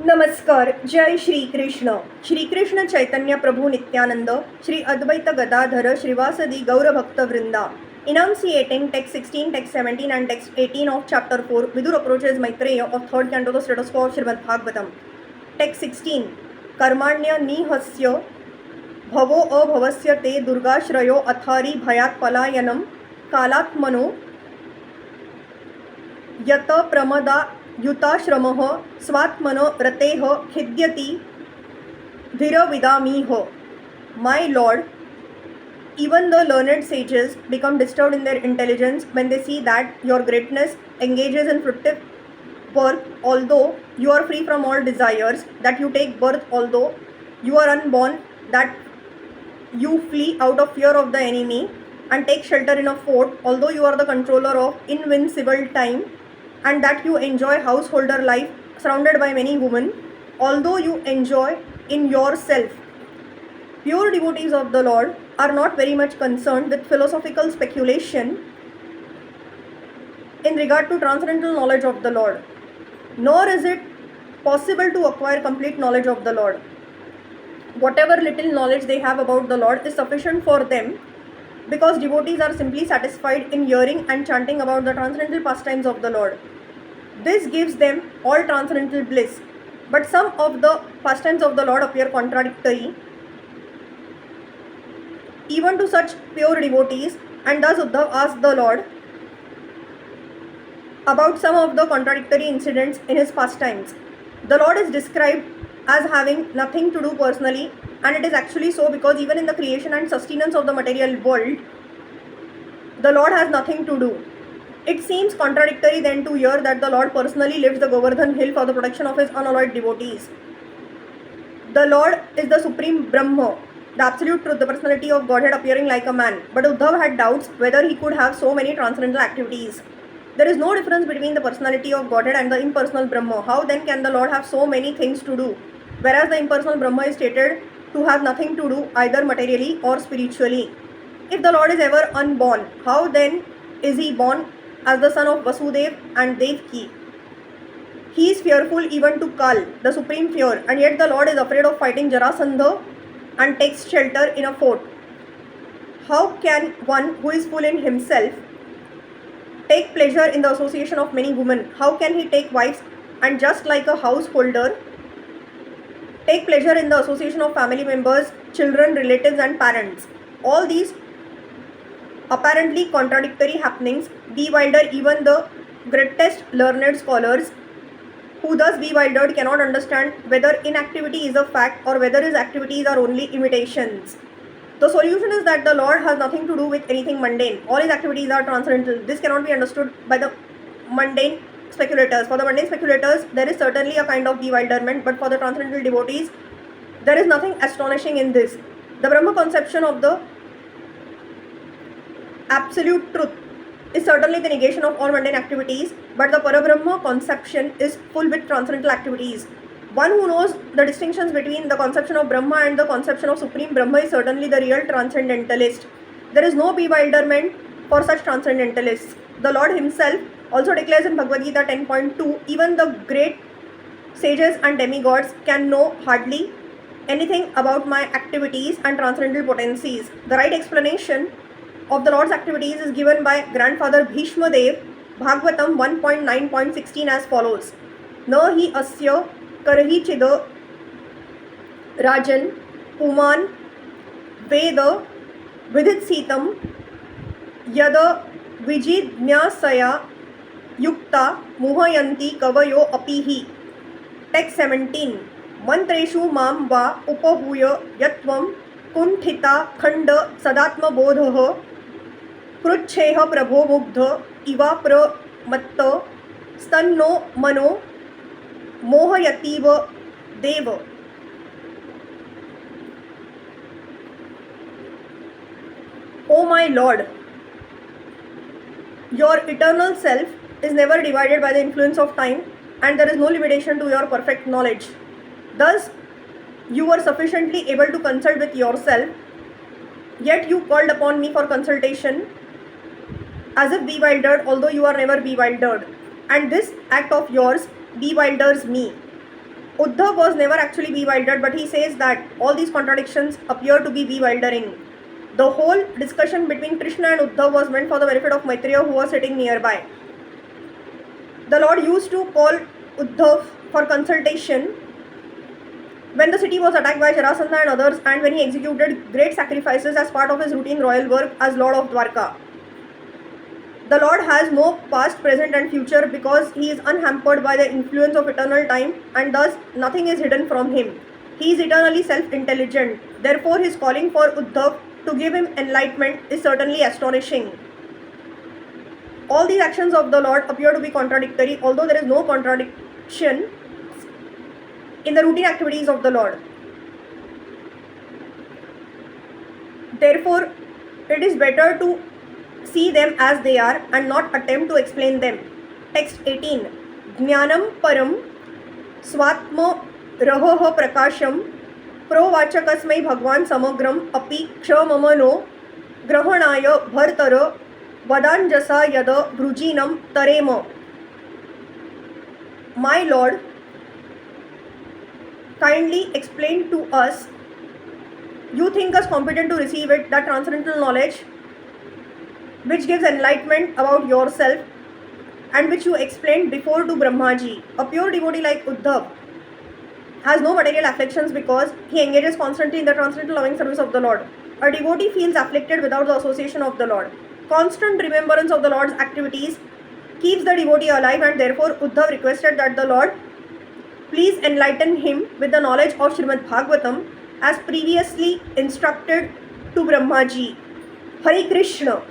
नमस्कार. जय श्री कृष्ण. श्रीकृष्ण चैतन्य प्रभु Nityanand, Shri Advaita Gadadhar श्रीवासदि गौरभक्तवृंदा. Enunciating text 16, text 17 and text 18 of chapter 4, Vidur approaches Maitreya of third canto the status quo of Srimad Bhagavatam. Text 16. कर्माण्य निहस्य भवो अभवस्य ते दुर्गाश्रयो अथारी भयात् पलायनम कालात्मनो यत प्रमदा युताश्रमः स्वात्मनो रतेः खिद्यति धीरविदामीह. My Lord, even the learned sages become disturbed in their intelligence when they see that your greatness engages in fruitive birth, although you are free from all desires, that you take birth, although you are unborn, that you flee out of fear of the enemy and take shelter in a fort, although you are the controller of invincible time, and that you enjoy householder life surrounded by many women, although you enjoy in yourself. Pure devotees of the Lord are not very much concerned with philosophical speculation in regard to transcendental knowledge of the Lord, nor is it possible to acquire complete knowledge of the Lord. Whatever little knowledge they have about the Lord is sufficient for them, because devotees are simply satisfied in hearing and chanting about the transcendental pastimes of the Lord. This gives them all transcendental bliss. But some of the pastimes of the Lord appear contradictory even to such pure devotees, and thus Uddhav asked the Lord about some of the contradictory incidents in his pastimes. The Lord is described as having nothing to do personally, and it is actually so, because even in the creation and sustenance of the material world, the Lord has nothing to do. It seems contradictory then to hear that the Lord personally lifts the Govardhan hill for the protection of his unalloyed devotees. The Lord is the supreme Brahma, the absolute truth, the personality of Godhead appearing like a man. But Uddhav had doubts whether he could have so many transcendental activities. There is no difference between the personality of Godhead and the impersonal Brahma. How then can the Lord have so many things to do, whereas the impersonal Brahma is stated to have nothing to do either materially or spiritually? If the Lord is ever unborn, how then is he born as the son of Vasudev and Devki? He is fearful even to Kal, the supreme fear, and yet the Lord is afraid of fighting Jarasandha and takes shelter in a fort. How can one who is full in himself take pleasure in the association of many women? How can he take wives and, just like a householder, take pleasure in the association of family members, children, relatives and parents? All these apparently contradictory happenings bewilder even the greatest learned scholars, who thus bewildered cannot understand whether inactivity is a fact or whether his activities are only imitations. The solution is that the Lord has nothing to do with anything mundane. All his activities are transcendental. This cannot be understood by the mundane speculators. For the mundane speculators, there is certainly a kind of bewilderment, but for the transcendental devotees, there is nothing astonishing in this. The Brahma conception of the absolute truth is certainly the negation of all mundane activities, but the Parabrahma conception is full with transcendental activities. One who knows the distinctions between the conception of Brahma and the conception of Supreme Brahma is certainly the real transcendentalist. There is no bewilderment for such transcendentalists. The Lord himself also declares in Bhagavad Gita 10.2, even the great sages and demigods can know hardly anything about my activities and transcendental potencies. The right explanation of the Lord's activities is given by grandfather Bhishma Dev, Bhagavatam 1.9.16 as follows. Na hi asya karhi chida rajan puman veda vidhitsitam yada vijidnyasaya yukta muhayanti kavayo apihi. Text 17. Mantreshu mam va upahuya yatvam कुंठिता खंड सदात्म बोधः पृच्छेह प्रभो मुग्ध इवा प्रमत्त स्तन्नो मनो मोहयतीव देव. O my Lord, your eternal self is never divided by the influence of time, and there is no limitation to your perfect knowledge. Thus, you were sufficiently able to consult with yourself, yet you called upon me for consultation as if bewildered, although you are never bewildered. And this act of yours bewilders me. Uddhav was never actually bewildered, but he says that all these contradictions appear to be bewildering. The whole discussion between Krishna and Uddhav was meant for the benefit of Maitreya, who was sitting nearby. The Lord used to call Uddhav for consultation when the city was attacked by Jarasandha and others, and when he executed great sacrifices as part of his routine royal work as Lord of Dwarka. The Lord has no past, present and future because he is unhampered by the influence of eternal time, and thus nothing is hidden from him. He is eternally self-intelligent. Therefore, his calling for Uddhav to give him enlightenment is certainly astonishing. All these actions of the Lord appear to be contradictory, although there is no contradiction in the routine activities of the Lord. Therefore, it is better to see them as they are and not attempt to explain them. Text 18. Jnanam param swatma rahoh prakasham प्रोवाचकस्मै भगवान समग्रम अपि क्षममनो ग्रहणाय भर्तर वदांजसा यद भृजीनम तरेम. My Lord kindly explain to us. You think us competent to receive it, that transcendental knowledge which gives enlightenment about yourself and which you explained before to Brahmaji. A pure devotee like Uddhav has no material afflictions because he engages constantly in the transcendental loving service of the Lord. A devotee feels afflicted without the association of the Lord. Constant remembrance of the Lord's activities keeps the devotee alive, and therefore Uddhav requested that the Lord please enlighten him with the knowledge of Srimad Bhagavatam as previously instructed to Brahmaji. Hare Krishna.